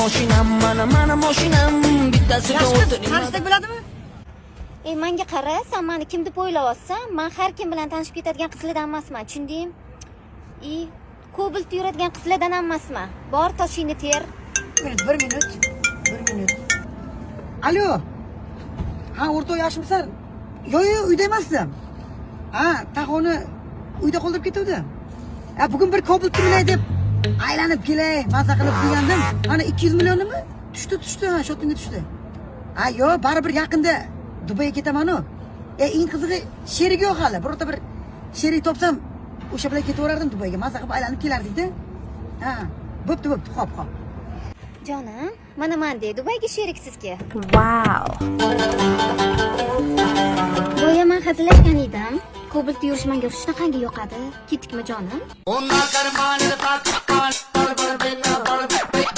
mana mashinam bittasiga o'tiring. Tanishlik bo'ladimi? Menga qara, sen meni kim deb o'ylayapsan? Men har kim bilan tanishib ketadigan qizlardan emasman, tushunding? Ko'balt yuradigan qizlardan emasman. Bor, toshingni ter. Bir minut. Alo. Ha, o'rtoq yaxshimisan? Yo'q, uyda emasdim. Ha, taxoni uyda qoldirib ketuvdi. Bugun bir Kobaltni bilay deb aylanib kelay, maza qilib degandim. Mana 200 millionimi? Tushdi, ha, shotingga tushdi. Yo'q, baribir yaqinda Dubayga ketaman-ku. Eng qizig'i sherik yo'q hali. Birorta bir sherik topsam, o'sha bilan ketaverardim Dubayga. Maza qilib aylanib kelardik-da. Ha, bo'pti, xo'p. Jonim, mana menda Dubayga sheriksizki. Wow. Boya men hazillashgan edim. Kobaltda yurish menga shunaqangi yoqadi. Ketdikmi jonim?